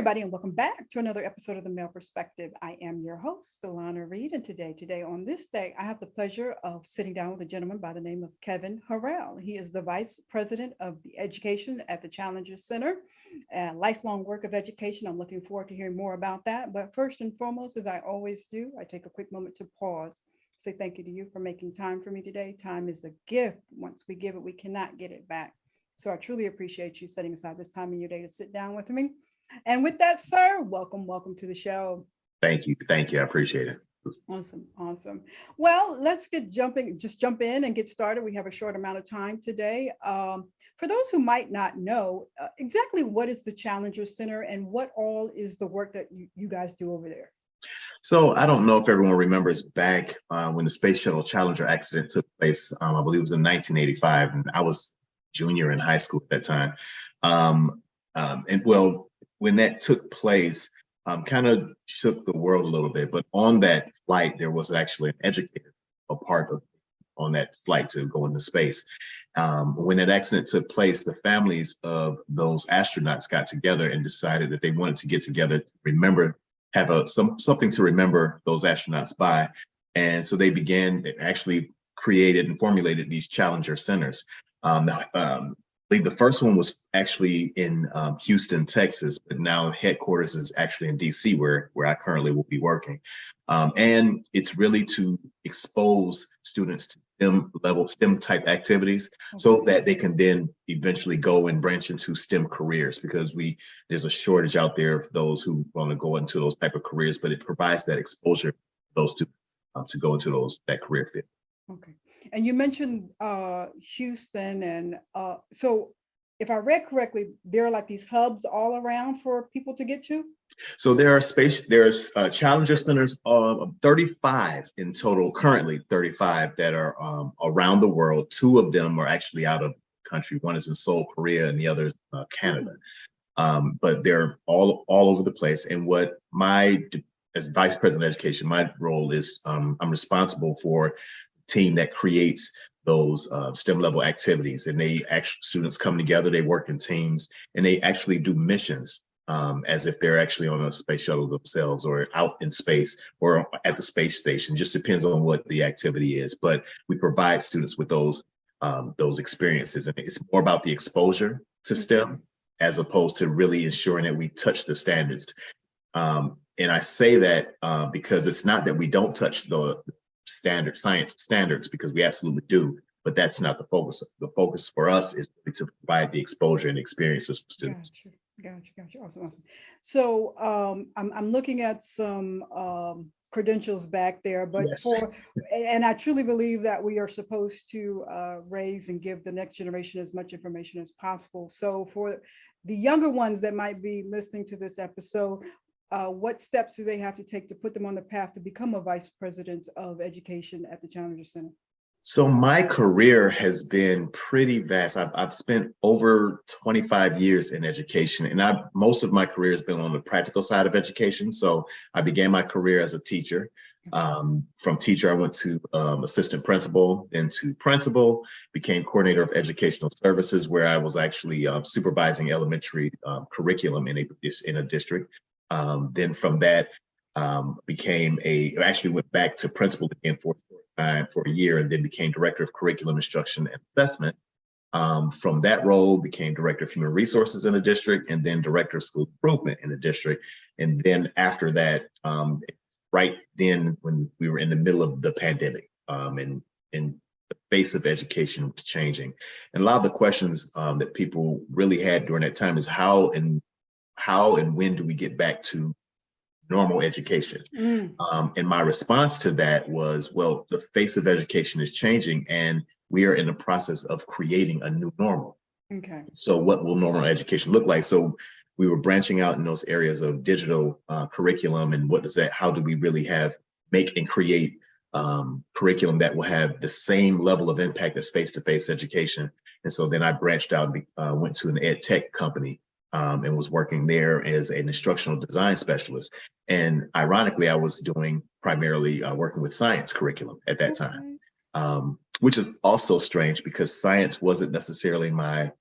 everybody, and welcome back to another episode of The Male Perspective. I am your host, Lana Reid, and today on this day, I have the pleasure of sitting down with a gentleman by the name of Kevin Harrell. He is the Vice President of the Education at the Challenger Center, lifelong work of education. I'm looking forward to hearing more about that. But first and foremost, as I always do, I take a quick moment to pause, say thank you to you for making time for me today. Time is a gift. Once we give it, we cannot get it back. So I truly appreciate you setting aside this time in your day to sit down with me. And with that, sir, welcome to the show. Thank you. I appreciate it. Awesome. Well, let's jump in and get started. We have a short amount of time today. For those who might not know, exactly what is the Challenger Center and what all is the work that you guys do over there? So I don't know if everyone remembers back when the Space Shuttle Challenger accident took place. I believe it was in 1985, and I was junior in high school at that time. When that took place, kind of shook the world a little bit. But on that flight, there was actually an educator, a part of on that flight to go into space. When that accident took place, the families of those astronauts got together and decided that they wanted to get together to remember, have something to remember those astronauts by. And so they actually created and formulated these Challenger Centers. I believe the first one was actually in Houston, Texas, but now headquarters is actually in DC, where I currently will be working. And it's really to expose students to STEM type activities, so that they can then eventually go and branch into STEM careers, because there's a shortage out there of those who want to go into those type of careers, but it provides that exposure to those students to go into that career field. Okay. And you mentioned Houston, and so if I read correctly, there are like these hubs all around for people to get to? So there's Challenger Centers, 35 in total, currently 35 that are around the world. 2 of them are actually out of the country. One is in Seoul, Korea, and the other is Canada. But they're all over the place. And as Vice President of Education, my role is I'm responsible for team that creates those STEM level activities, and students come together, they work in teams, and they actually do missions as if they're actually on a space shuttle themselves, or out in space, or at the space station. Just depends on what the activity is, but we provide students with those experiences, and it's more about the exposure to STEM as opposed to really ensuring that we touch the standards. And I say that because it's not that we don't touch the science standards, because we absolutely do, but that's not the focus. The focus for us is really to provide the exposure and experiences for students. Gotcha. Awesome. So I'm looking at some credentials back there, but Yes. And I truly believe that we are supposed to raise and give the next generation as much information as possible. So for the younger ones that might be listening to this episode, what steps do they have to take to put them on the path to become a Vice President of Education at the Challenger Center? So my career has been pretty vast. I've spent over 25 years in education, and most of my career has been on the practical side of education. So I began my career as a teacher. From teacher, I went to assistant principal, then to principal, became coordinator of educational services, where I was actually supervising elementary curriculum in a district. Then from that, actually went back to principal again for a year, and then became director of curriculum instruction and assessment. From that role, became director of human resources in the district, and then director of school improvement in the district. And then after that, right then when we were in the middle of the pandemic, and the face of education was changing. And a lot of the questions that people really had during that time is how and when do we get back to normal education? And my response to that was, well, the face of education is changing, and we are in the process of creating a new normal. Okay. So what will normal education look like? So we were branching out in those areas of digital curriculum, and how do we really make and create curriculum that will have the same level of impact as face-to-face education. And so then I branched out and went to an ed tech company, and was working there as an instructional design specialist. And ironically, I was doing primarily working with science curriculum at that time, which is also strange because science wasn't necessarily my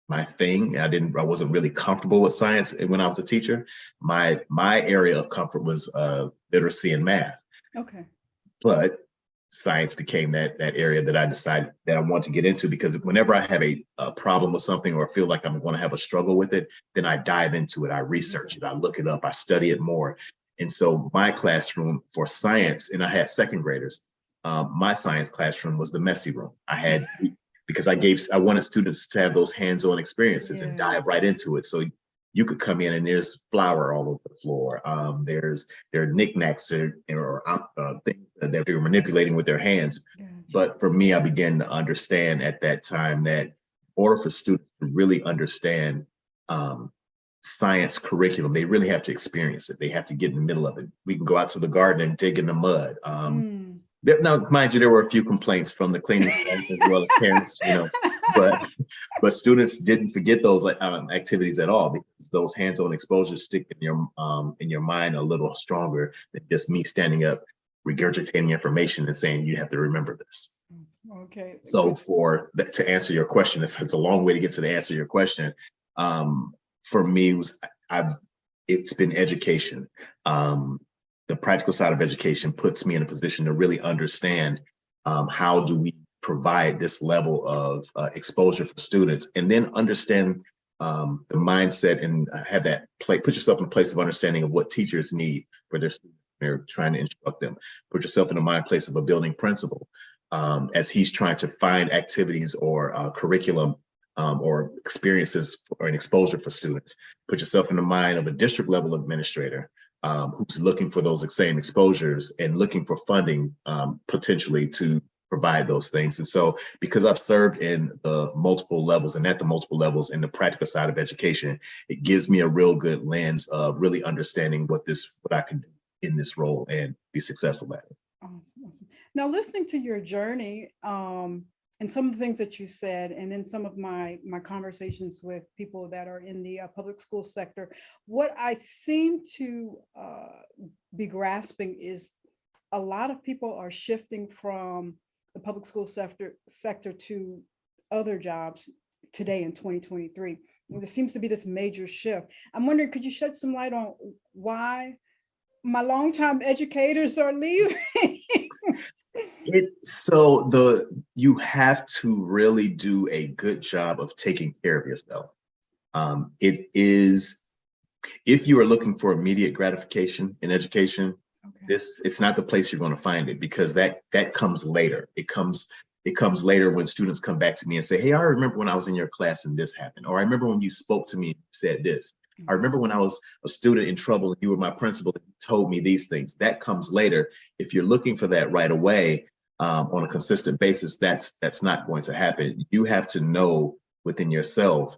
my thing. I wasn't really comfortable with science when I was a teacher. My area of comfort was literacy and math. Okay. But science became that area that I decided that I want to get into, because whenever I have a problem with something or feel like I'm going to have a struggle with it, then I dive into it. I research it. I look it up. I study it more. And so my classroom for science, and I had second graders, my science classroom was the messy room. I had, because I wanted students to have those hands-on experiences and dive right into it. So you could come in and there's flour all over the floor. There are knickknacks or things that they were manipulating with their hands. Gotcha. But for me, I began to understand at that time that in order for students to really understand science curriculum, they really have to experience it. They have to get in the middle of it. We can go out to the garden and dig in the mud. Now, mind you, there were a few complaints from the cleaning staff as well as parents, but students didn't forget those activities at all, because those hands-on exposures stick in your mind a little stronger than just me standing up, regurgitating information and saying you have to remember this. Okay. So to answer your question, it's a long way to get to the answer to your question. For me, it's been education. The practical side of education puts me in a position to really understand how do we provide this level of exposure for students, and then understand the mindset and have that put yourself in a place of understanding of what teachers need for their students. They're trying to instruct them. Put yourself in the mind place of a building principal as he's trying to find activities or curriculum or experiences or an exposure for students. Put yourself in the mind of a district level administrator who's looking for those same exposures and looking for funding potentially to provide those things. And so because I've served in the multiple levels and at the multiple levels in the practical side of education, it gives me a real good lens of really understanding what I can do in this role and be successful at it. Awesome. Now, listening to your journey and some of the things that you said, and then some of my conversations with people that are in the public school sector, what I seem to be grasping is a lot of people are shifting from the public school sector to other jobs today in 2023. There seems to be this major shift. I'm wondering, could you shed some light on why my longtime educators are leaving? You have to really do a good job of taking care of yourself. If you are looking for immediate gratification in education, it's not the place you're going to find it, because that comes later. It comes later when students come back to me and say, hey, I remember when I was in your class and this happened, or I remember when you spoke to me and said this. I remember when I was a student in trouble and you were my principal and you told me these things. That comes later. If you're looking for that right away on a consistent basis, that's not going to happen. You have to know within yourself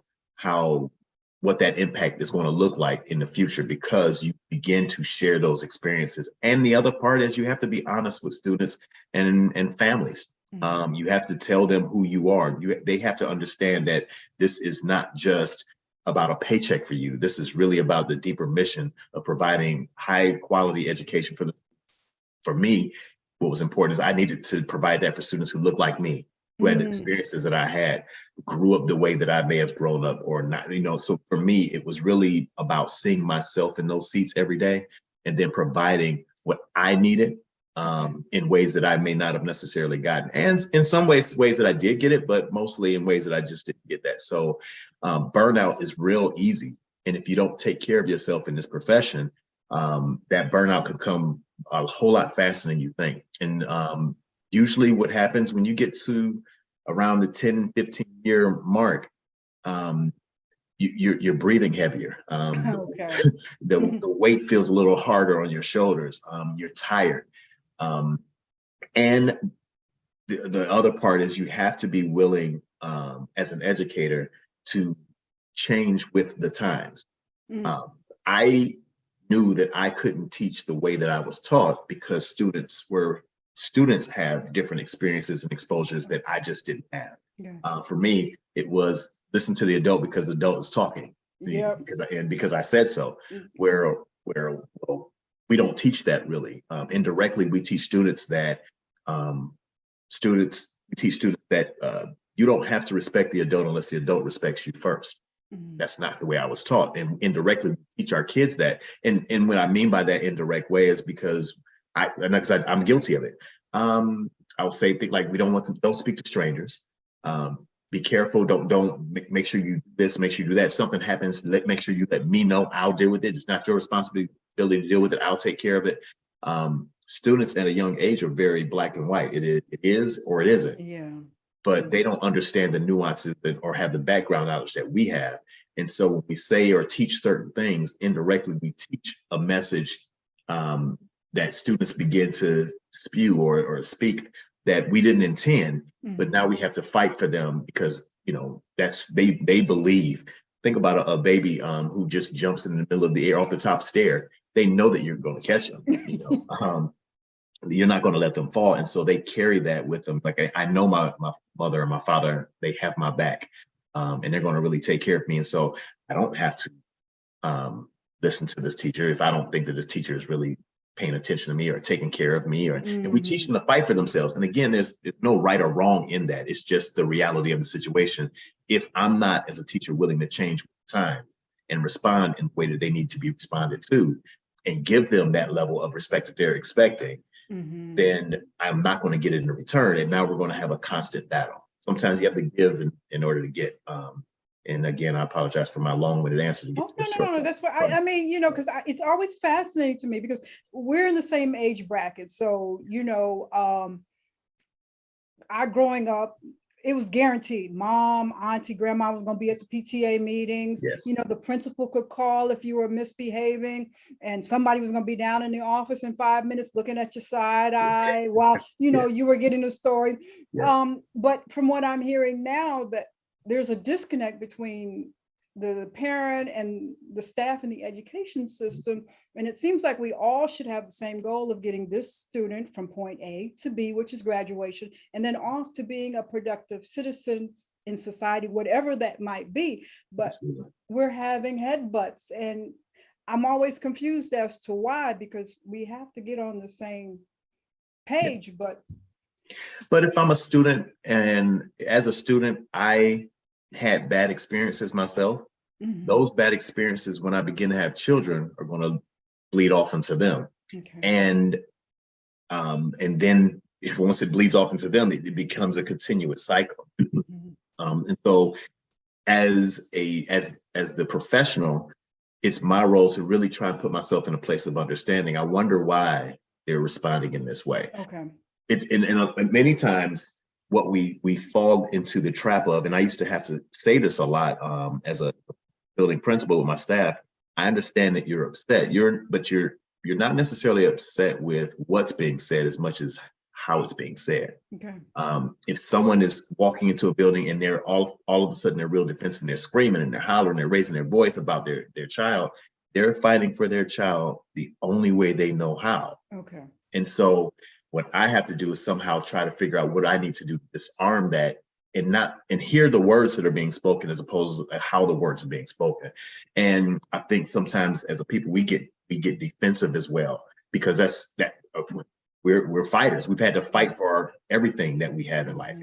what that impact is going to look like in the future, because you begin to share those experiences. And the other part is you have to be honest with students and families. You have to tell them who you are. They have to understand that this is not just about a paycheck for you. This is really about the deeper mission of providing high quality education for me. What was important is I needed to provide that for students who look like me, who had the experiences that I had, who grew up the way that I may have grown up or not, so for me, it was really about seeing myself in those seats every day and then providing what I needed in ways that I may not have necessarily gotten. And in some ways that I did get it, but mostly in ways that I just didn't get that. So burnout is real easy. And if you don't take care of yourself in this profession, that burnout can come a whole lot faster than you think. And usually what happens when you get to around the 10, 15-year mark, you're breathing heavier. The weight feels a little harder on your shoulders. You're tired. And the other part is you have to be willing as an educator to change with the times. I knew that I couldn't teach the way that I was taught because students have different experiences and exposures that I just didn't have. For me, it was listen to the adult because the adult is talking. Because I said so. Where we don't teach that really. Indirectly, we teach students that you don't have to respect the adult unless the adult respects you first. Mhm. That's not the way I was taught. And indirectly we teach our kids that. And what I mean by that indirect way is because I'm guilty of it. I'll say things like, we don't speak to strangers. Be careful. Don't make sure you do this, make sure you do that. If something happens, make sure you let me know. I'll deal with it. It's not your responsibility to deal with it. I'll take care of it. Students at a young age are very black and white. It is or it isn't. Yeah. But they don't understand the nuances or have the background knowledge that we have. And so when we say or teach certain things, indirectly, we teach a message that students begin to spew or speak that we didn't intend, but now we have to fight for them because, they believe. Think about a baby who just jumps in the middle of the air off the top stair. They know that you're going to catch them, you're not going to let them fall. And so they carry that with them. Like I know my mother and my father, they have my back, and they're going to really take care of me. And so I don't have to listen to this teacher if I don't think that this teacher is really paying attention to me or taking care of me. And we teach them to fight for themselves. And again, there's no right or wrong in that. It's just the reality of the situation. If I'm not, as a teacher, willing to change with time and respond in the way that they need to be responded to and give them that level of respect that they're expecting, then I'm not going to get it in return. And now we're going to have a constant battle. Sometimes you have to give in order to get. And again, I apologize for my long-winded answer to get to the short. No. That's what I mean, because it's always fascinating to me because we're in the same age bracket. So, I growing up, it was guaranteed. Mom, auntie, grandma was going to be at the PTA meetings. Yes. The principal could call if you were misbehaving, and somebody was going to be down in the office in 5 minutes looking at your side eye while, Yes. you were getting the story. Yes. But from what I'm hearing now, that there's a disconnect between the parent and the staff in the education system. And it seems like we all should have the same goal of getting this student from point A to B, which is graduation, and then off to being a productive citizen in society, whatever that might be. But Absolutely. We're having headbutts, and I'm always confused as to why, because we have to get on the same page. Yeah. But if I'm a student, and as a student, I had bad experiences myself. Those bad experiences, when I begin to have children, are going to bleed off into them. Okay. And then once it bleeds off into them, it becomes a continuous cycle. And so as the professional, it's my role to really try and put myself in a place of understanding. I wonder why they're responding in this way. Okay. And many times what we fall into the trap of, and I used to have to say this a lot as a building principal with my staff. I understand that you're upset. But you're not necessarily upset with what's being said as much as how it's being said. Okay. If someone is walking into a building and they're all of a sudden they're real defensive and they're screaming and they're hollering, they're raising their voice about their child, they're fighting for their child the only way they know how. Okay. And so what I have to do is somehow try to figure out what I need to do to disarm that and hear the words that are being spoken as opposed to how the words are being spoken. And I think sometimes as a people, we get defensive as well, because we're fighters. We've had to fight for everything that we have in life.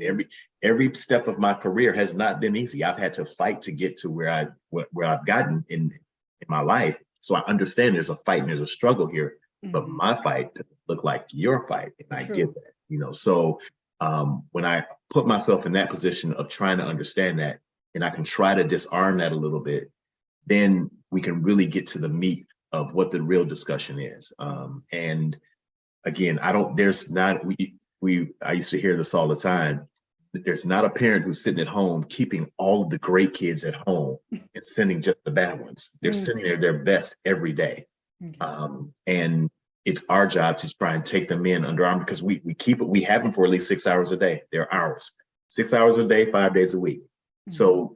Every step of my career has not been easy. I've had to fight to get to where I've gotten in my life. So I understand there's a fight and there's a struggle here, but my fight doesn't look like your fight. And I get that, so when I put myself in that position of trying to understand that, and I can try to disarm that a little bit, then we can really get to the meat of what the real discussion is. And again, I used to hear this all the time. There's not a parent who's sitting at home keeping all of the great kids at home and sending just the bad ones. They're sending their best every day. And it's our job to try and take them in under arm, because we have them for at least 6 hours a day. They're ours, 6 hours a day, 5 days a week. So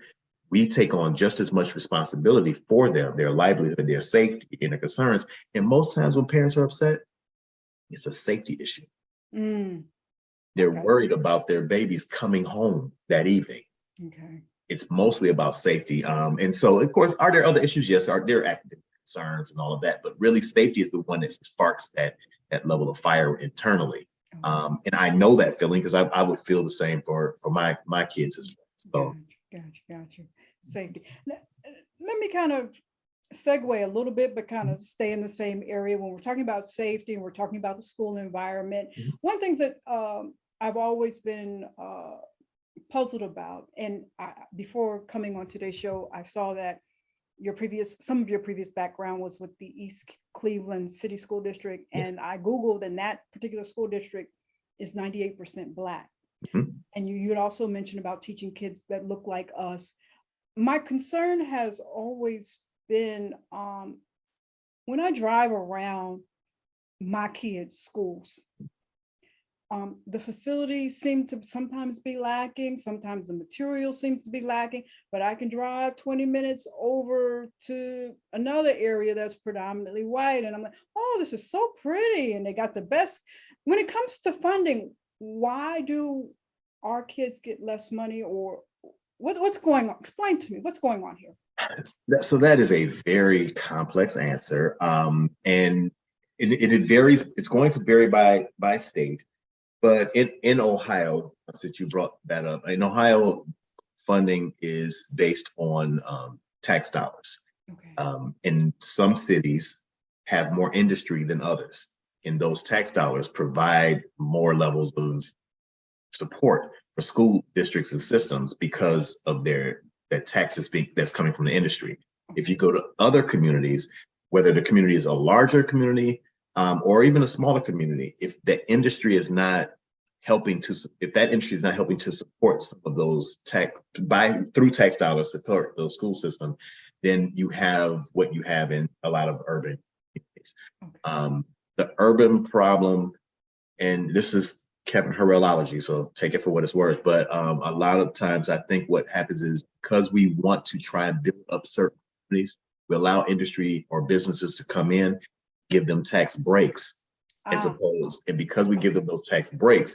we take on just as much responsibility for them, their livelihood, their safety, and their concerns. And most times when parents are upset, it's a safety issue. They're worried about their babies coming home that evening. Okay. It's mostly about safety. And so, of course, are there other issues? Yes, are there academic concerns and all of that, but really safety is the one that sparks that level of fire internally. And I know that feeling because I would feel the same for my kids as well. Gotcha. Safety. Let me kind of segue a little bit, but kind of stay in the same area. When we're talking about safety and we're talking about the school environment, one of the things that I've always been puzzled about, and before coming on today's show, I saw that some of your previous background was with the East Cleveland City School District, Yes. and I Googled, and that particular school district is 98% Black. And you had also mentioned about teaching kids that look like us. My concern has always been when I drive around my kids' schools, the facilities seem to sometimes be lacking, sometimes the material seems to be lacking, but I can drive 20 minutes over to another area that's predominantly white, and I'm like, oh, this is so pretty, and they got the best. When it comes to funding, why do our kids get less money, or what's going on? Explain to me what's going on here. So that is a very complex answer, and it varies. It's going to vary by state, but in Ohio, since you brought that up, in Ohio, funding is based on tax dollars. Okay. And some cities have more industry than others, and those tax dollars provide more levels of support for school districts and systems because of that taxes that's coming from the industry. If you go to other communities, whether the community is a larger community or even a smaller community, if the industry is not helping to, if that industry is not helping to support some of those through tax dollars support those school systems, then you have what you have in a lot of urban communities. Okay. The urban problem, and this is Kevin Harrellology, so take it for what it's worth. But a lot of times I think what happens is because we want to try and build up certain communities, we allow industry or businesses to come in, give them tax breaks as opposed, and because we give them those tax breaks,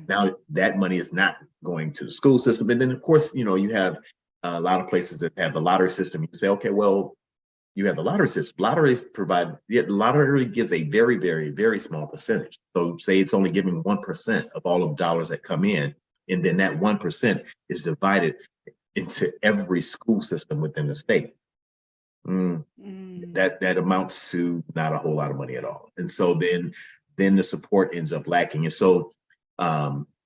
now that money is not going to the school system. And then of course, you have a lot of places that have the lottery system. You say, okay, well, you have the lottery system. Lottery gives a very, very, very small percentage. So say it's only giving 1% of all of the dollars that come in. And then that 1% is divided into every school system within the state. That amounts to not a whole lot of money at all. And so then the support ends up lacking. And so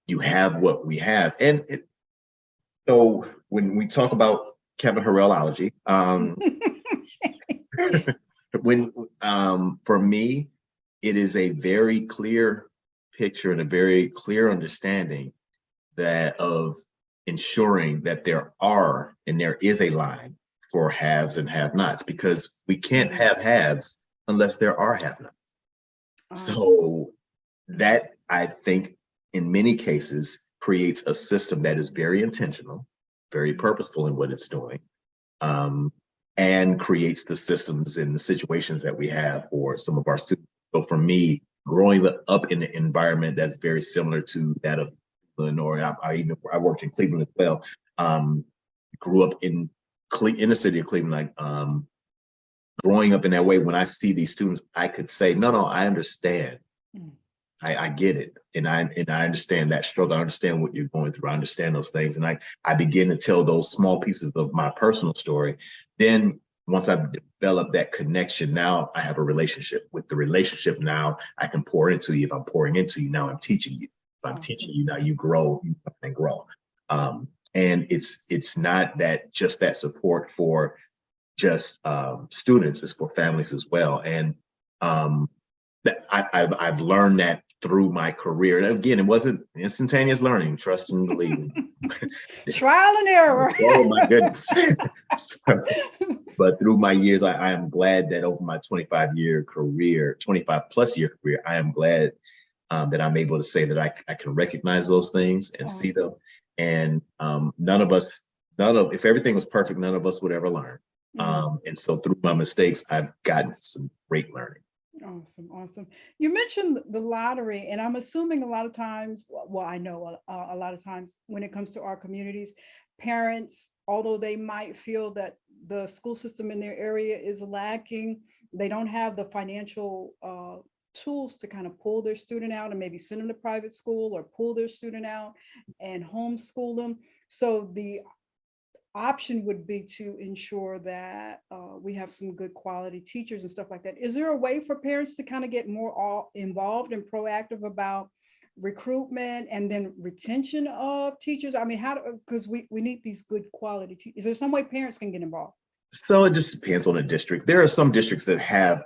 you have what we have. And so when we talk about Kevin Harrellology, for me, it is a very clear picture and a very clear understanding that of ensuring that there is a line for haves and have-nots, because we can't have haves unless there are have-nots. So that, I think, in many cases creates a system that is very intentional, very purposeful in what it's doing, and creates the systems and the situations that we have for some of our students. So for me, growing up in an environment that's very similar to that of Cleveland, or I worked in Cleveland as well, grew up in the city of Cleveland, growing up in that way, when I see these students, I could say, no, I understand. I get it. And I understand that struggle. I understand what you're going through. I understand those things. And I begin to tell those small pieces of my personal story. Then once I've developed that connection, now I have a relationship. With the relationship, now I can pour into you. If I'm pouring into you, now I'm teaching you. If I'm teaching you, now you grow and grow. And it's not just that support for just students, it's for families as well. And I've learned that through my career. And again, it wasn't instantaneous learning, trust and believe. Trial and error. Oh my goodness. But through my years, I am glad that over my 25 plus year career, I am glad that I'm able to say that I can recognize those things and see them. And if everything was perfect, none of us would ever learn. And so through my mistakes, I've gotten some great learning. Awesome. You mentioned the lottery, and I'm assuming a lot of times, well, I know a lot of times when it comes to our communities, parents, although they might feel that the school system in their area is lacking, they don't have the financial tools to kind of pull their student out and maybe send them to private school or pull their student out and homeschool them. So the option would be to ensure that we have some good quality teachers and stuff like that. Is there a way for parents to kind of get more involved and proactive about recruitment and then retention of teachers? I mean, because we need these good quality teachers. Is there some way parents can get involved? So it just depends on the district. There are some districts that have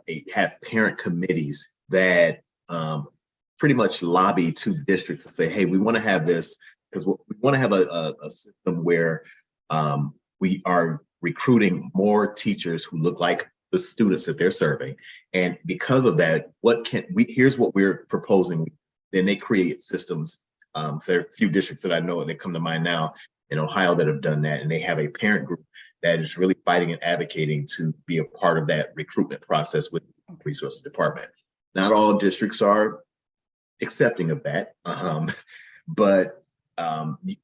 parent committees that pretty much lobby to the districts to say, hey, we want to have this because we want to have a system where we are recruiting more teachers who look like the students that they're serving. And because of that, here's what we're proposing. Then they create systems. So there are a few districts that I know that come to mind now in Ohio that have done that. And they have a parent group that is really fighting and advocating to be a part of that recruitment process with the resource department. Not all districts are accepting of that, but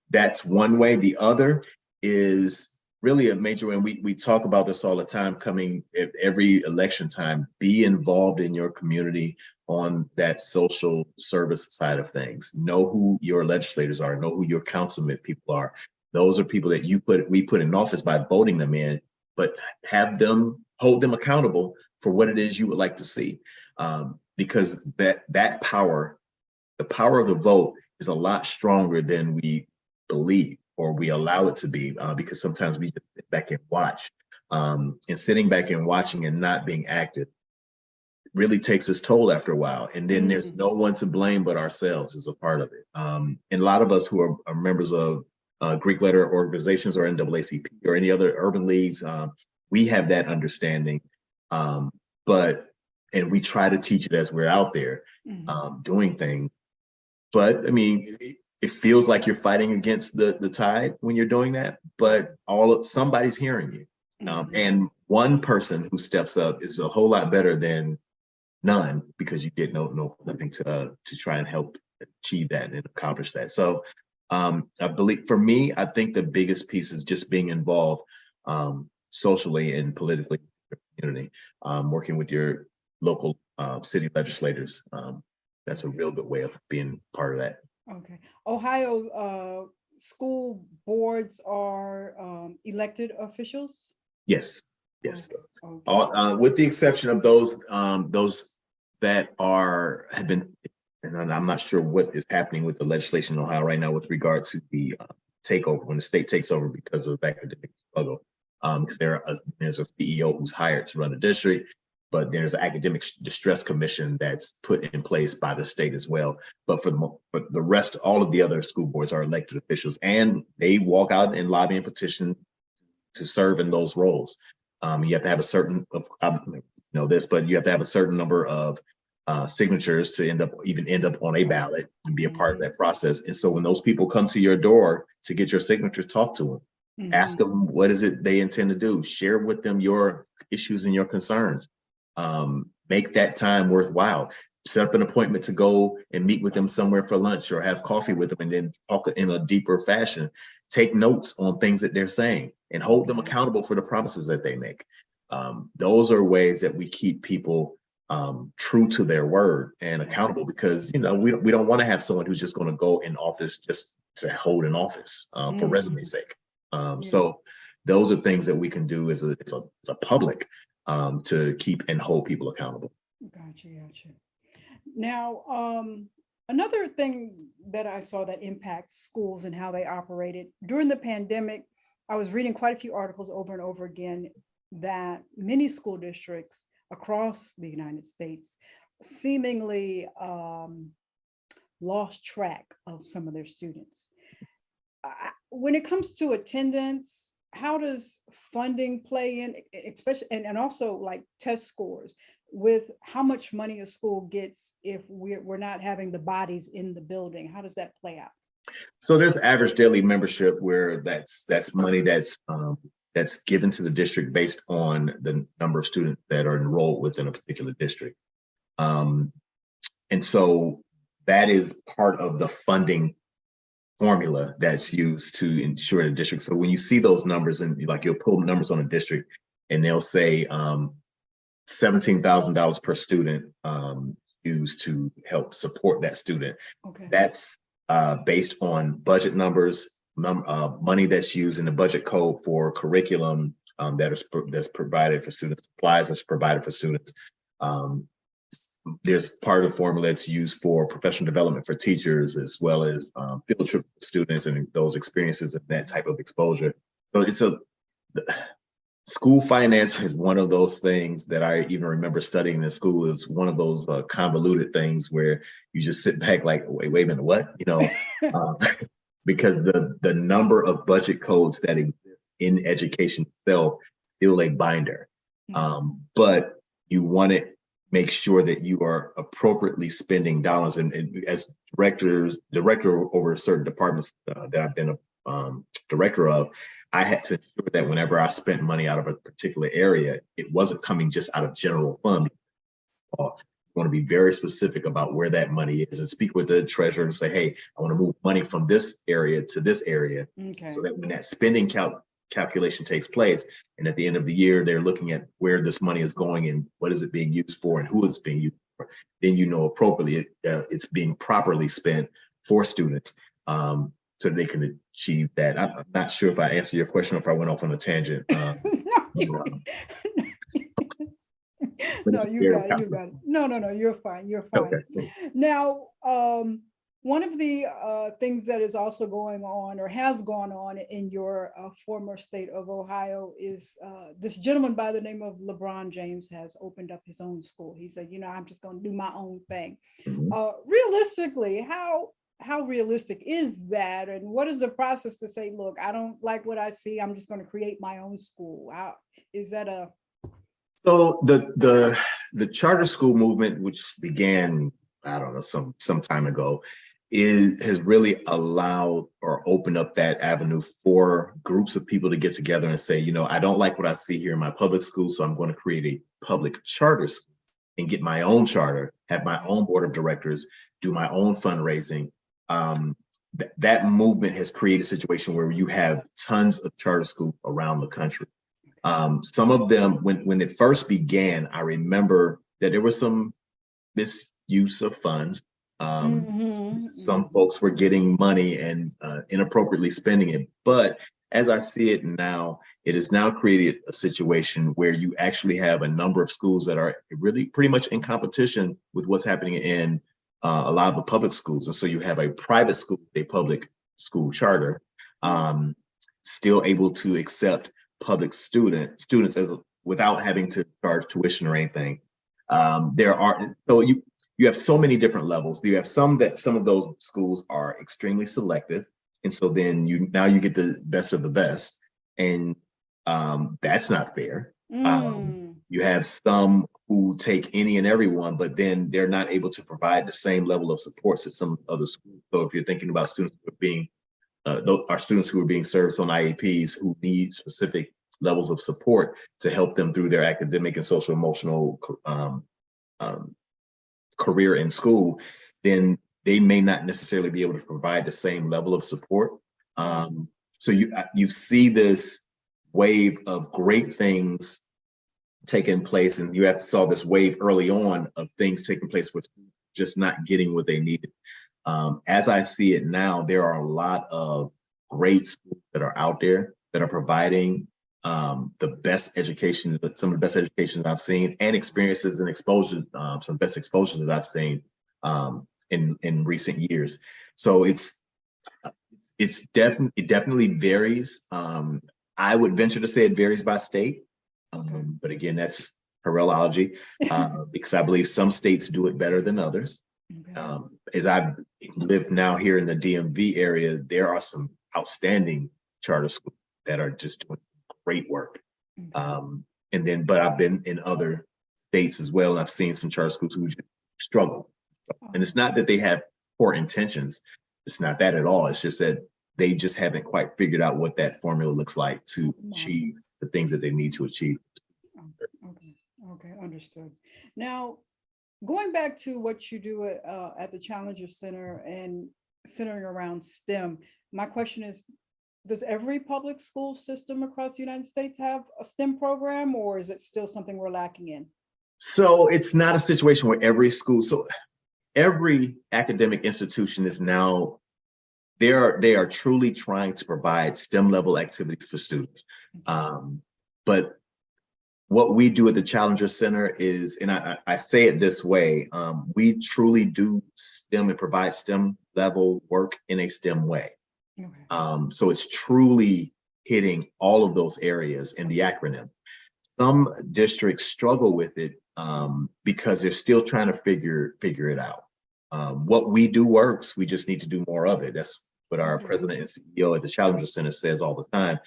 that's one way. The other is really a major way. And we talk about this all the time, coming at every election time. Be involved in your community on that social service side of things. Know who your legislators are. Know who your councilman people are. Those are people that we put in office by voting them in, but hold them accountable for what it is you would like to see. Because that power, the power of the vote, is a lot stronger than we believe or we allow it to be, because sometimes we just sit back and watch. And sitting back and watching and not being active really takes its toll after a while. And then there's no one to blame but ourselves as a part of it. And a lot of us who are members of Greek letter organizations or NAACP or any other urban leagues, we have that understanding. And we try to teach it as we're out there doing things. But I mean, it feels like you're fighting against the tide when you're doing that, but somebody's hearing you. And one person who steps up is a whole lot better than none, because you did nothing to try and help achieve that and accomplish that. So I believe, for me, I think the biggest piece is just being involved socially and politically in your community, working with your local city legislators. That's a real good way of being part of that. Okay. Ohio school boards are elected officials? Yes. Yes. Okay. With the exception of those that have been, and I'm not sure what is happening with the legislation in Ohio right now with regard to the takeover, when the state takes over because of academic struggle. Because there's a CEO who's hired to run the district, but there's an academic distress commission that's put in place by the state as well. But for the rest, all of the other school boards are elected officials, and they walk out and lobby and petition to serve in those roles. You have to have a certain, but you have to have a certain number of signatures to end up on a ballot and be a part of that process. And so when those people come to your door to get your signature, talk to them, ask them what is it they intend to do, share with them your issues and your concerns, make that time worthwhile. Set up an appointment to go and meet with them somewhere for lunch or have coffee with them, and then talk in a deeper fashion. Take notes on things that they're saying and hold them accountable for the promises that they make. Those are ways that we keep people true to their word and accountable, because we don't want to have someone who's just going to go in office just to hold an office for resume's sake. So those are things that we can do as a public to keep and hold people accountable. Gotcha. Now, another thing that I saw that impacts schools and how they operated during the pandemic, I was reading quite a few articles over and over again that many school districts across the United States seemingly lost track of some of their students. When it comes to attendance, how does funding play in, especially, and also like test scores, with how much money a school gets if we're not having the bodies in the building? How does that play out? So there's average daily membership, where that's money that's given to the district based on the number of students that are enrolled within a particular district. And so that is part of the funding formula that's used to ensure the district. So when you see those numbers, and you'll pull numbers on a district and they'll say $17,000 per student use to help support that student. Okay. That's based on budget numbers, money that's used in the budget code for curriculum that's provided for students, supplies that's provided for students. There's part of the formula that's used for professional development for teachers, as well as field trip students and those experiences and that type of exposure. So school finance is one of those things that I even remember studying in school. Is one of those convoluted things where you just sit back like, wait a minute, what? Because the number of budget codes that exist in education itself feel a binder. But you want to make sure that you are appropriately spending dollars. And as director over certain departments that I've been a director of, I had to ensure that whenever I spent money out of a particular area, it wasn't coming just out of general fund. You want to be very specific about where that money is and speak with the treasurer and say, hey, I want to move money from this area to this area. Okay. So that when that spending calculation takes place, and at the end of the year, they're looking at where this money is going and what is it being used for and who it's being used for, then you know appropriately it's being properly spent for students. So they can achieve that. I'm not sure if I answered your question or if I went off on a tangent. No, you got it. No, you're fine. You're fine. Okay. Now, one of the things that is also going on or has gone on in your former state of Ohio is this gentleman by the name of LeBron James has opened up his own school. He said, I'm just going to do my own thing. Realistically, how realistic is that? And what is the process to say, look, I don't like what I see, I'm just going to create my own school? How is that So the charter school movement, which began, I don't know, some time ago, has really allowed or opened up that avenue for groups of people to get together and say, I don't like what I see here in my public school, so I'm going to create a public charter school and get my own charter, have my own board of directors, do my own fundraising. That movement has created a situation where you have tons of charter schools around the country. Some of them, when it first began, I remember that there was some misuse of funds. Some folks were getting money and inappropriately spending it. But as I see it now, it has now created a situation where you actually have a number of schools that are really pretty much in competition with what's happening in a lot of the public schools. And so you have a private school, a public school charter, still able to accept public students without having to charge tuition or anything. You have so many different levels. You have some of those schools are extremely selective, and so then you get the best of the best, and that's not fair. You have some who take any and everyone, but then they're not able to provide the same level of supports that some other schools. So if you're thinking about students who are being students who are being served on IEPs who need specific levels of support to help them through their academic and social emotional career in school, then they may not necessarily be able to provide the same level of support. So you see this wave of great things taking place, and you saw this wave early on of things taking place with just not getting what they needed. As I see it now, there are a lot of great schools that are out there that are providing the best education, some of the best education that I've seen, and experiences and exposures, some best exposures that I've seen in recent years. So it definitely varies. I would venture to say it varies by state, but again, that's Harrellology, because I believe some states do it better than others. As I've lived now here in the DMV area, there are some outstanding charter schools that are just doing great work. But I've been in other states as well, and I've seen some charter schools who struggle. And it's not that they have poor intentions. It's not that at all. It's just that they just haven't quite figured out what that formula looks like to achieve the things that they need to achieve. Okay, understood. Now, going back to what you do at the Challenger Center and centering around STEM, my question is, does every public school system across the United States have a STEM program, or is it still something we're lacking in? So it's not a situation where every school, so every academic institution is now, they are truly trying to provide STEM level activities for students. But what we do at the Challenger Center is, and I say it this way, we truly do STEM and provide STEM level work in a STEM way. Okay. So it's truly hitting all of those areas in the acronym. Some districts struggle with it because they're still trying to figure it out. What we do works. We just need to do more of it. That's what our president and CEO at the Challenger Center says all the time.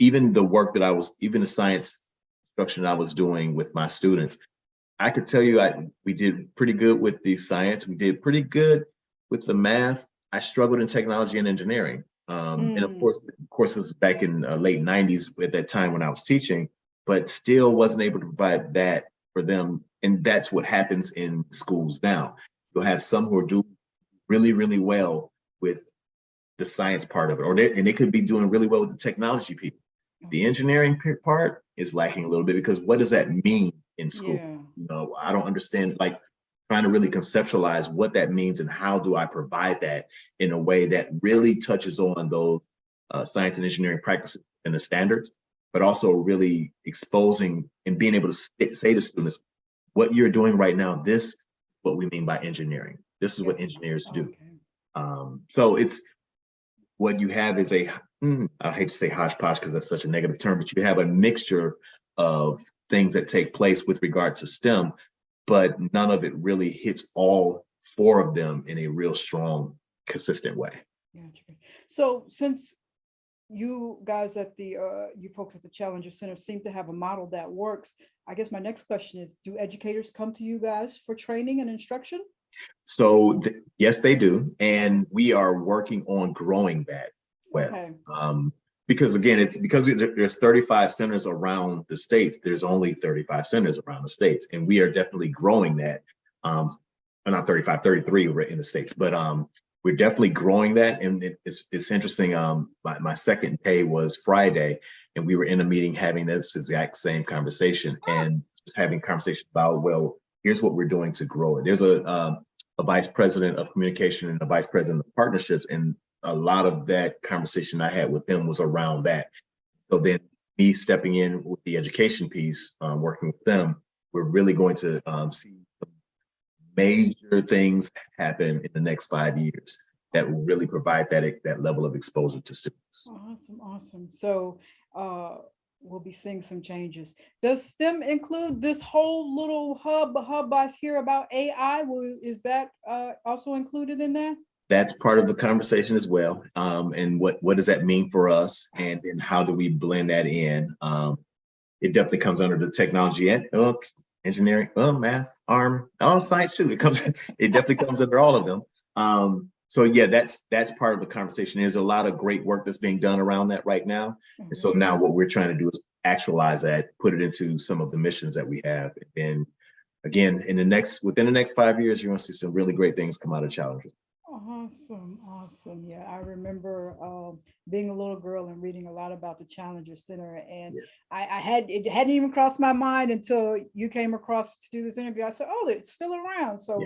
Even the work that even the science instruction I was doing with my students, I could tell you we did pretty good with the science. We did pretty good with the math. I struggled in technology and engineering. And of course, this is back in late 90s at that time when I was teaching, but still wasn't able to provide that for them. And that's what happens in schools now. You'll have some who are doing really, really well with the science part of it, and they could be doing really well with the technology people. The engineering part is lacking a little bit because what does that mean in school? Yeah. I don't understand, like trying to really conceptualize what that means and how do I provide that in a way that really touches on those science and engineering practices and the standards, but also really exposing and being able to say to students, what you're doing right now, this is what we mean by engineering. This is what engineers do. So it's, what you have is I hate to say hodgepodge because that's such a negative term, but you have a mixture of things that take place with regard to STEM, but none of it really hits all four of them in a real strong, consistent way. So since you guys you folks at the Challenger Center seem to have a model that works, I guess my next question is, do educators come to you guys for training and instruction? So yes, they do. And we are working on growing that well. Okay. Because again, it's because there's 35 centers around the states. There's only 35 centers around the states. And we are definitely growing that. Not 35, 33 in the states, but we're definitely growing that. And it's interesting. My second day was Friday, and we were in a meeting having this exact same conversation and just having conversation about, well, here's what we're doing to grow it. There's a vice president of communication and a vice president of partnerships, and a lot of that conversation I had with them was around that. So then me stepping in with the education piece, working with them, we're really going to see some major things happen in the next 5 years that will really provide that level of exposure to students. Awesome. So we'll be seeing some changes. Does STEM include this whole little hub I hear about AI? Is that also included in that? That's part of the conversation as well. And what does that mean for us? And then how do we blend that in? It definitely comes under the technology and engineering, math, science too. It definitely comes under all of them. So yeah, that's part of the conversation. There's a lot of great work that's being done around that right now. And so now what we're trying to do is actualize that, put it into some of the missions that we have. And again, within the next 5 years, you're going to see some really great things come out of Challenger. Awesome. Yeah, I remember being a little girl and reading a lot about the Challenger Center, and it hadn't even crossed my mind until you came across to do this interview. I said, "Oh, it's still around." So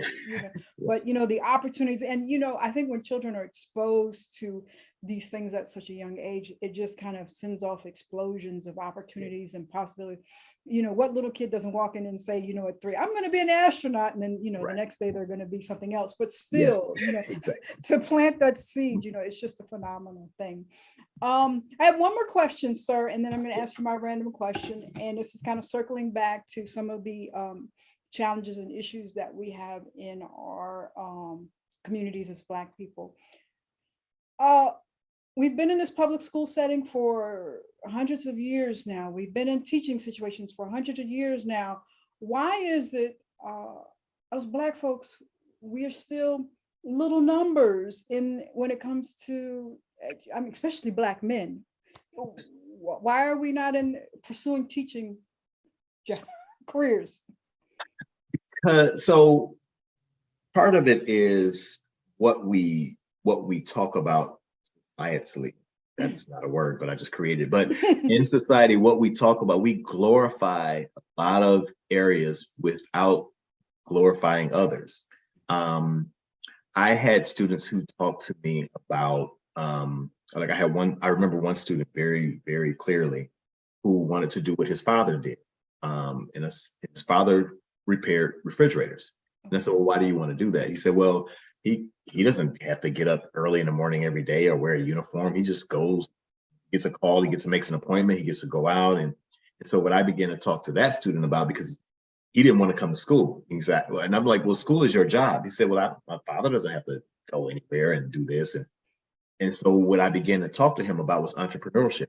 but the opportunities, and I think when children are exposed to these things at such a young age, it just kind of sends off explosions of opportunities and possibilities. What little kid doesn't walk in and say, at 3, I'm going to be an astronaut, and then the next day they're going to be something else. But still, to plant that seed, it's just a phenomenal thing. I have one more question, sir, and then I'm going to ask you my random question. And this is kind of circling back to some of the challenges and issues that we have in our communities as Black people. We've been in this public school setting for hundreds of years now. We've been in teaching situations for hundreds of years now. Why is it us Black folks, we are still little numbers when it comes to, especially Black men? Why are we not pursuing teaching careers? So part of it is what we talk about societally. that's not a word, but I just created. But in society, what we talk about, we glorify a lot of areas without glorifying others. I had students who talked to me about, like I remember one student very, very clearly who wanted to do what his father did. And his father repaired refrigerators. And I said, well, why do you want to do that? He said, well, he doesn't have to get up early in the morning every day or wear a uniform. He just goes, gets a call, he gets to make an appointment, he gets to go out. And so what I began to talk to that student about, because he didn't want to come to school. Exactly. And I'm like, well, school is your job. He said, well, my father doesn't have to go anywhere and do this. And so what I began to talk to him about was entrepreneurship.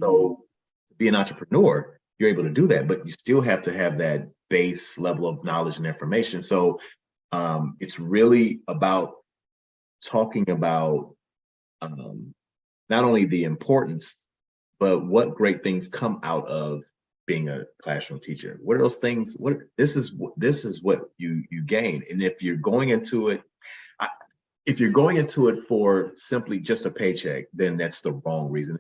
So to be an entrepreneur, you're able to do that, but you still have to have that base level of knowledge and information. So it's really about talking about not only the importance, but what great things come out of being a classroom teacher. What are those things? This is what you gain. And if you're going into it, if you're going into it for simply just a paycheck, then that's the wrong reason.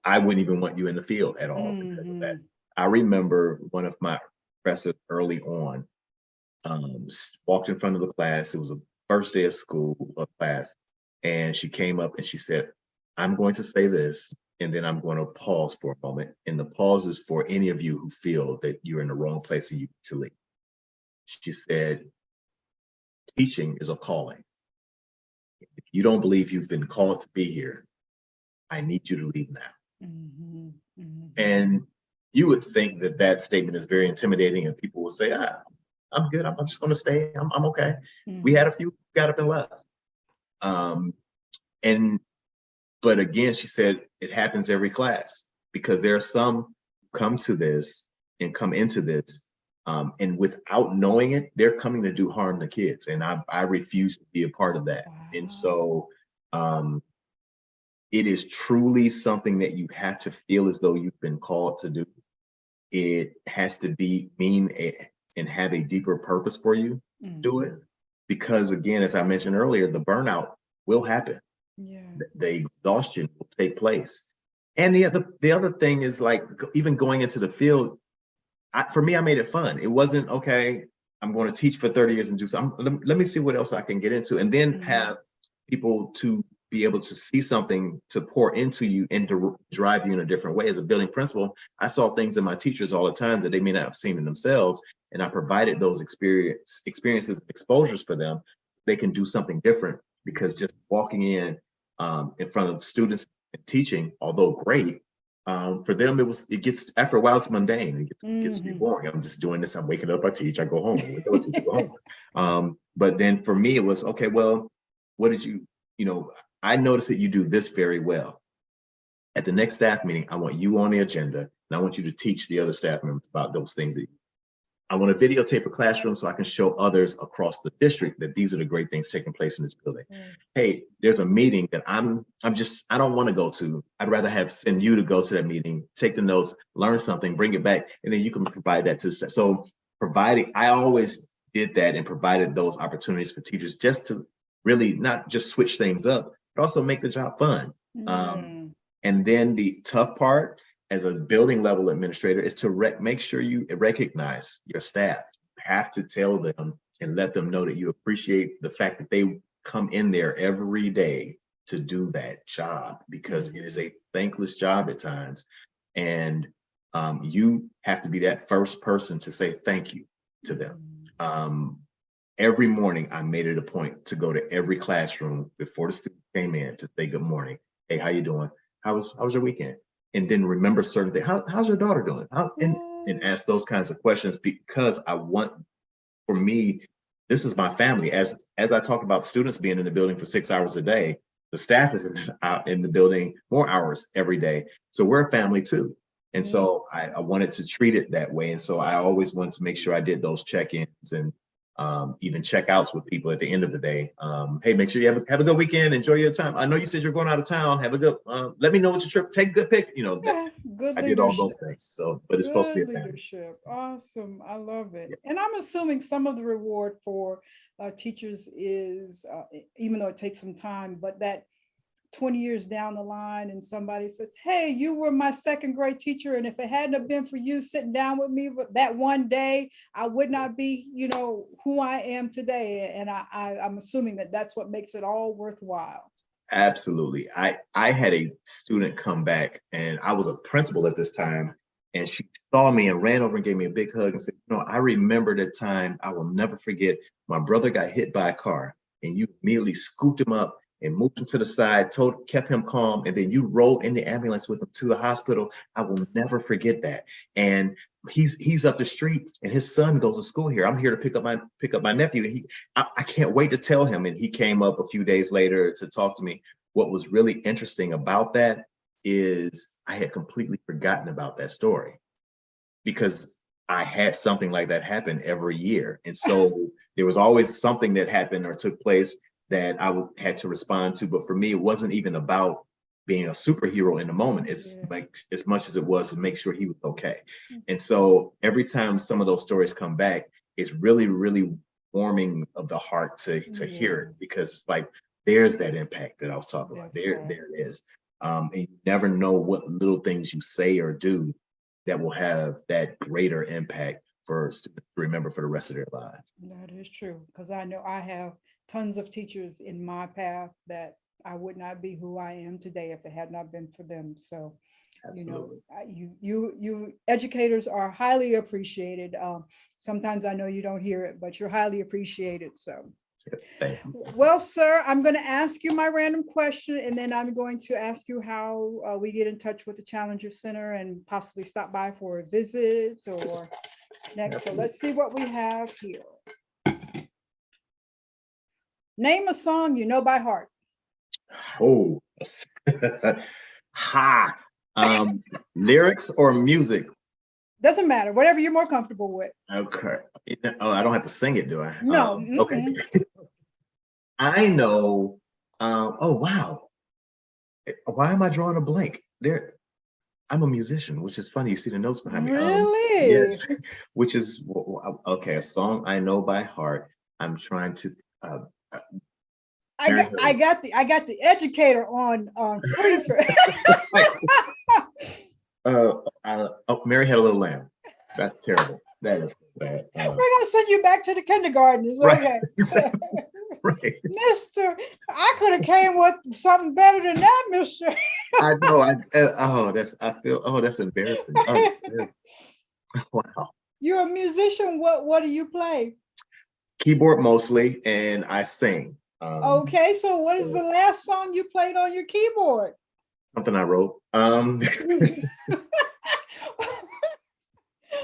I wouldn't even want you in the field at all because of that. I remember one of my professors early on walked in front of the class. It was a first day of school class, and she came up and she said, I'm going to say this, and then I'm going to pause for a moment. And the pause is for any of you who feel that you're in the wrong place and you need to leave. She said, teaching is a calling. If you don't believe you've been called to be here, I need you to leave now. And you would think that that statement is very intimidating, and people will say, I'm good. I'm just going to stay. I'm okay. We had a few who got up and left. But again, she said it happens every class because there are some who come to this and come into this, and without knowing it, they're coming to do harm to kids. And I refuse to be a part of that. Wow. And so it is truly something that you have to feel as though you've been called to do. It has to mean and have a deeper purpose for you to do it. Because again, as I mentioned earlier, the burnout will happen. Yeah. The exhaustion will take place. And the other thing is, like, even going into the field, for me, I made it fun. It wasn't, okay, I'm going to teach for 30 years and do something. Let me see what else I can get into. And then have people to be able to see something to pour into you and to drive you in a different way. As a building principal, I saw things in my teachers all the time that they may not have seen in themselves. And I provided those experiences, exposures for them. They can do something different, because just walking in front of students and teaching, although great, for them, it gets, after a while, it's mundane. It gets to be boring. I'm just doing this. I'm waking up, I teach, I go home. I wake up, I teach, I go home. But then for me, it was, okay, well, what did you I noticed that you do this very well. At the next staff meeting, I want you on the agenda, and I want you to teach the other staff members about those things. I want to videotape a classroom so I can show others across the district that these are the great things taking place in this building. Hey, there's a meeting that I don't want to go to. I'd rather send you to go to that meeting, take the notes, learn something, bring it back, and then you can provide that to the staff. So I always did that and provided those opportunities for teachers, just to really not just switch things up, but also make the job fun. And then the tough part as a building level administrator is to make sure you recognize your staff. You have to tell them and let them know that you appreciate the fact that they come in there every day to do that job, because it is a thankless job at times. And you have to be that first person to say thank you to them. Every morning, I made it a point to go to every classroom before the student came in to say good morning. Hey, how you doing? How was your weekend? And then remember certain things. How's your daughter doing? And ask those kinds of questions, because for me, this is my family. As I talk about students being in the building for 6 hours a day, the staff is in the building more hours every day. So we're a family too. And so I wanted to treat it that way. And so I always wanted to make sure I did those check-ins and even checkouts with people at the end of the day. Hey, make sure you have a good weekend. Enjoy your time. I know you said you're going out of town. Have a good, let me know what your trip, take a good pic. Good I did all those things. So, but it's supposed to be a leadership. Awesome. I love it. Yeah. And I'm assuming some of the reward for teachers is, even though it takes some time, but that 20 years down the line and somebody says, hey, you were my second grade teacher, and if it hadn't have been for you sitting down with me that one day, I would not be, who I am today. And I'm assuming that that's what makes it all worthwhile. Absolutely. I had a student come back, and I was a principal at this time, and she saw me and ran over and gave me a big hug and said, I remember that time. I will never forget. My brother got hit by a car, and you immediately scooped him up and moved him to the side, kept him calm, and then you rolled in the ambulance with him to the hospital. I will never forget that. And he's up the street, and his son goes to school here. I'm here to pick up my nephew, and I can't wait to tell him. And he came up a few days later to talk to me. What was really interesting about that is I had completely forgotten about that story, because I had something like that happen every year. And so there was always something that happened or took place that I had to respond to. But for me, it wasn't even about being a superhero in the moment. It's like, as much as it was to make sure he was okay. And so every time some of those stories come back, it's really, really warming of the heart to hear it, because it's like, there's that impact that I was talking about. There it is. And you never know what little things you say or do that will have that greater impact for students to remember for the rest of their lives. That is true, because I know I have tons of teachers in my path that I would not be who I am today if it had not been for them. So, Absolutely. you educators are highly appreciated. Sometimes I know you don't hear it, but you're highly appreciated. So, thank you. Well, sir, I'm going to ask you my random question, and then I'm going to ask you how we get in touch with the Challenger Center and possibly stop by for a visit or next. So let's see what we have here. Name a song you know by heart. Oh, lyrics or music? Doesn't matter, whatever you're more comfortable with. Okay. Oh, I don't have to sing it, do I? No. Okay. I know. Oh, wow. Why am I drawing a blank? I'm a musician, which is funny. You see the notes behind me. Really? Yes. Which is, okay, a song I know by heart. I'm trying to. I got the educator on freeze. Mary Had a Little Lamb. That's terrible. That is bad. We're gonna send you back to the kindergartnens. Okay. Right. Right. Mister, I could have came with something better than that, mister. I know. That's embarrassing. Oh, wow. You're a musician. What do you play? Keyboard mostly, and I sing. Okay, so what is the last song you played on your keyboard? Something I wrote.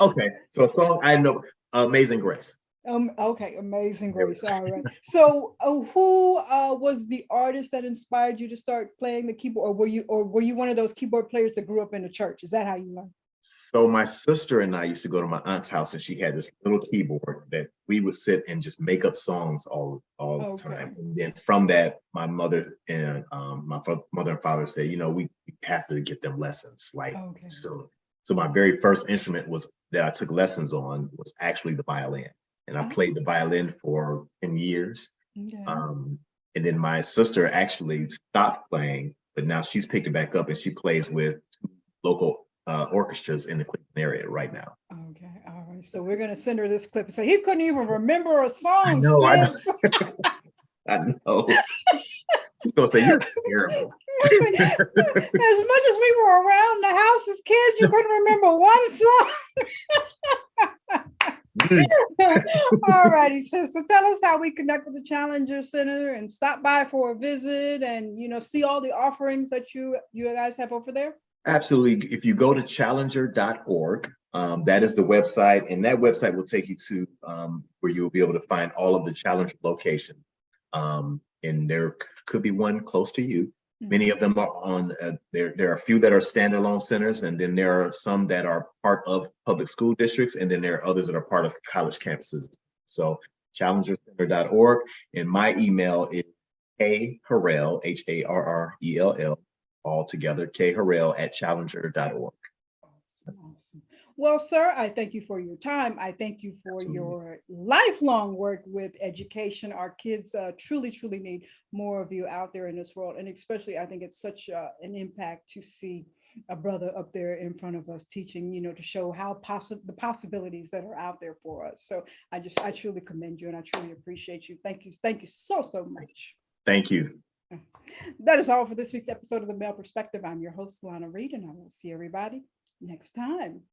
Okay, so a song I know, Amazing Grace. Okay, Amazing Grace. All right. So, who was the artist that inspired you to start playing the keyboard, or were you one of those keyboard players that grew up in the church? Is that how you learned? So my sister and I used to go to my aunt's house, and she had this little keyboard that we would sit and just make up songs all the time. And then from that, my mother and mother and father said, we have to get them lessons. So my very first instrument that I took lessons on was actually the violin. And I played the violin for 10 years. Okay. And then my sister actually stopped playing, but now she's picked it back up, and she plays with local orchestras in the Cleveland area right now. Okay, all right. So we're gonna send her this clip. So he couldn't even remember a song. I know. I know. She's gonna say, you're terrible. As much as we were around the house as kids, you couldn't remember one song. All righty. So tell us how we connect with the Challenger Center and stop by for a visit and see all the offerings that you guys have over there. Absolutely. If you go to challenger.org, that is the website, and that website will take you to where you'll be able to find all of the Challenger locations. And there could be one close to you. Many of them are on, there are a few that are standalone centers, and then there are some that are part of public school districts, and then there are others that are part of college campuses. So challengercenter.org, and my email is kharrell, Harrell, all together, kharrell@challenger.org. Awesome. Well, sir, I thank you for your time. I thank you for Absolutely. your lifelong work with education. Our kids truly, truly need more of you out there in this world. And especially, I think it's such an impact to see a brother up there in front of us teaching, to show how possible the possibilities that are out there for us. So I truly commend you and I truly appreciate you. Thank you. Thank you so, so much. Thank you. That is all for this week's episode of The Male Perspective. I'm your host, Lana Reid, and I will see everybody next time.